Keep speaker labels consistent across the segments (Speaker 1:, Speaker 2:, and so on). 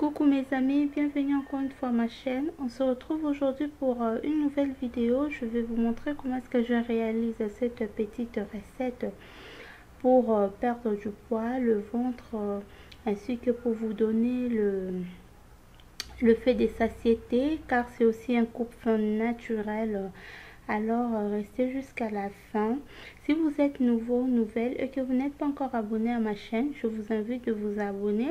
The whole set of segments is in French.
Speaker 1: Coucou mes amis, bienvenue encore une fois à ma chaîne. On se retrouve aujourd'hui pour une nouvelle vidéo. Je vais vous montrer comment est-ce que je réalise cette petite recette pour perdre du poids, le ventre, ainsi que pour vous donner le fait de satiété, car c'est aussi un coupe-faim naturel. Alors restez jusqu'à la fin. Si vous êtes nouveau, nouvelle et que vous n'êtes pas encore abonné à ma chaîne, je vous invite de vous abonner,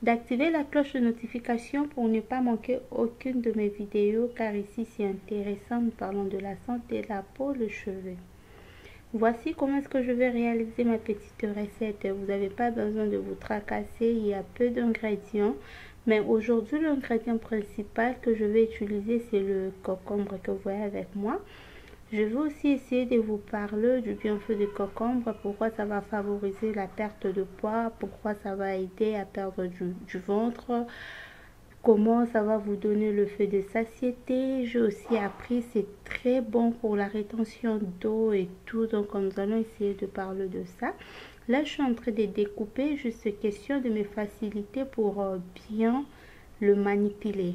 Speaker 1: d'activer la cloche de notification pour ne pas manquer aucune de mes vidéos, car ici c'est intéressant, nous parlons de la santé de la peau, le cheveu. Voici comment est-ce que je vais réaliser ma petite recette. Vous n'avez pas besoin de vous tracasser, il y a peu d'ingrédients. Mais aujourd'hui, l'ingrédient principal que je vais utiliser, c'est le concombre que vous voyez avec moi. Je vais aussi essayer de vous parler du bienfait du concombre, pourquoi ça va favoriser la perte de poids, pourquoi ça va aider à perdre du ventre, comment ça va vous donner le fait de satiété. J'ai aussi appris c'est très bon pour la rétention d'eau et tout, donc nous allons essayer de parler de ça. Là, je suis en train de découper, juste question de me faciliter pour bien le manipuler.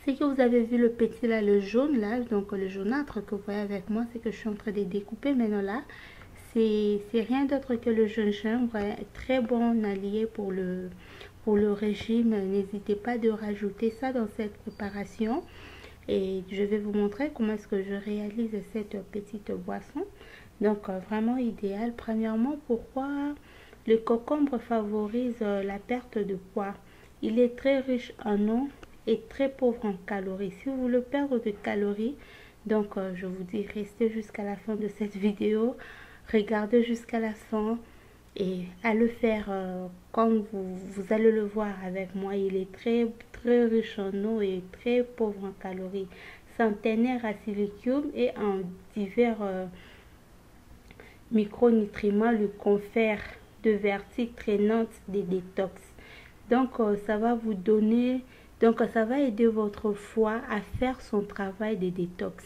Speaker 1: C'est que vous avez vu le petit là, le jaune là, donc le jaunâtre que vous voyez avec moi, c'est que je suis en train de découper maintenant là. C'est rien d'autre que le gingembre, très bon allié pour le régime. N'hésitez pas de rajouter ça dans cette préparation. Et je vais vous montrer comment est-ce que je réalise cette petite boisson. Donc vraiment idéal. Premièrement, pourquoi le concombre favorise la perte de poids? Il est très riche en eau et très pauvre en calories. Si vous voulez perdre de calories, donc je vous dis restez jusqu'à la fin de cette vidéo, regardez jusqu'à la fin et à le faire comme vous allez le voir avec moi. Il est très riche en eau et très pauvre en calories, centenaire à silicium et en divers micronutriments lui confèrent de vertus traînantes des détox. Donc ça va vous donner, donc ça va aider votre foie à faire son travail de détox.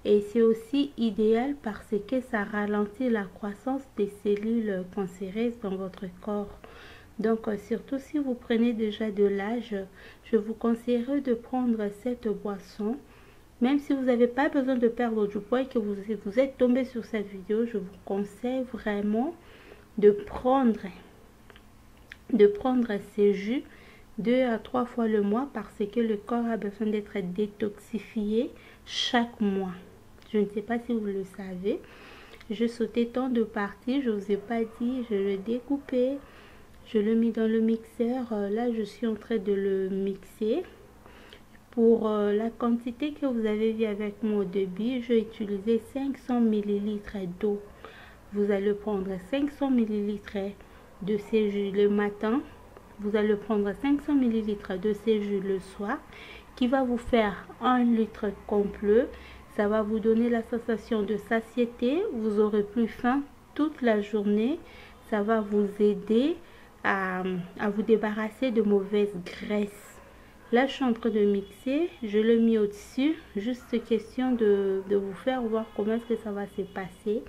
Speaker 1: Et c'est aussi idéal parce que ça ralentit la croissance des cellules cancéreuses dans votre corps. Donc surtout si vous prenez déjà de l'âge, je vous conseillerais de prendre cette boisson. Même si vous n'avez pas besoin de perdre du poids et que vous êtes tombé sur cette vidéo, je vous conseille vraiment de prendre ces jus 2 à 3 fois le mois parce que le corps a besoin d'être détoxifié chaque mois. Je ne sais pas si vous le savez. Je sautais tant de parties, je ne vous ai pas dit, je le découpais, je le mis dans le mixeur. Là, je suis en train de le mixer. Pour la quantité que vous avez vu avec moi au début, j'ai utilisé 500 ml d'eau. Vous allez prendre 500 ml de ces jus le matin. Vous allez prendre 500 ml de ces jus le soir, qui va vous faire 1 litre complet. Ça va vous donner la sensation de satiété. Vous aurez plus faim toute la journée. Ça va vous aider à vous débarrasser de mauvaises graisses. Là, je suis en train de mixer. Je l'ai mis au-dessus. Juste question de vous faire voir comment est-ce que ça va se passer.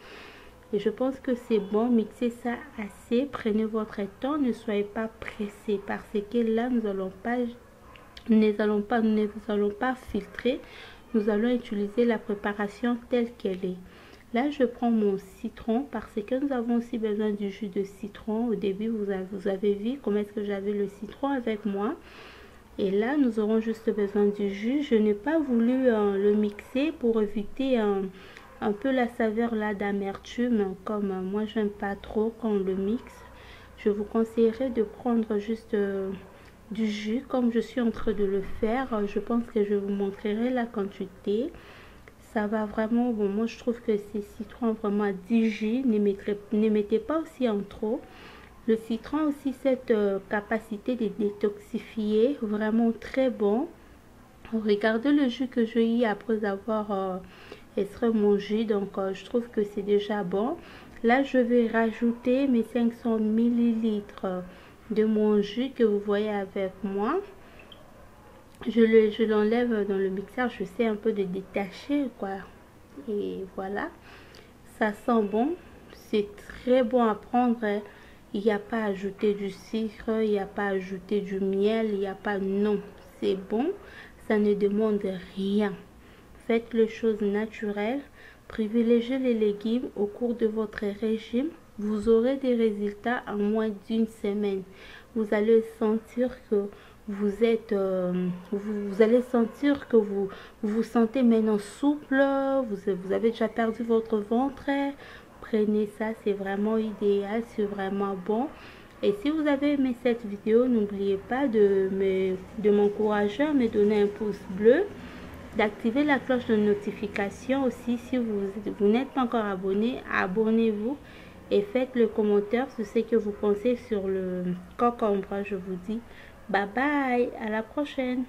Speaker 1: Et je pense que c'est bon. Mixez ça assez. Prenez votre temps. Ne soyez pas pressé parce que là, nous n'allons pas filtrer. Nous allons utiliser la préparation telle qu'elle est. Là, je prends mon citron parce que nous avons aussi besoin du jus de citron. Au début, vous avez vu comment est-ce que j'avais le citron avec moi. Et là, nous aurons juste besoin du jus. Je n'ai pas voulu le mixer pour éviter un peu la saveur là d'amertume. Comme moi, j'aime pas trop quand on le mixe. Je vous conseillerais de prendre juste du jus comme je suis en train de le faire. Je pense que je vous montrerai la quantité. Ça va vraiment, bon, moi je trouve que ces citrons vraiment 10 jus. Ne mettez pas aussi en trop. Le citron a aussi cette capacité de détoxifier, vraiment très bon. Regardez le jus que j'ai eu après avoir extrait mon jus, donc je trouve que c'est déjà bon. Là, je vais rajouter mes 500 ml de mon jus que vous voyez avec moi. Je l'enlève dans le mixeur, je sais un peu de détacher quoi. Et voilà, ça sent bon, c'est très bon à prendre. Il n'y a pas à ajouter du sucre, il n'y a pas à ajouter du miel, il n'y a pas... Non, c'est bon, ça ne demande rien. Faites les choses naturelles. Privilégiez les légumes au cours de votre régime. Vous aurez des résultats en moins d'une semaine. Vous allez sentir que vous êtes, vous allez sentir que vous vous sentez maintenant souple. Vous avez déjà perdu votre ventre. Prenez ça, c'est vraiment idéal, c'est vraiment bon. Et si vous avez aimé cette vidéo, n'oubliez pas de m'encourager à me donner un pouce bleu, d'activer la cloche de notification aussi. Si vous n'êtes pas encore abonné, abonnez-vous et faites le commentaire sur ce que vous pensez sur le concombre. Je vous dis bye bye, à la prochaine.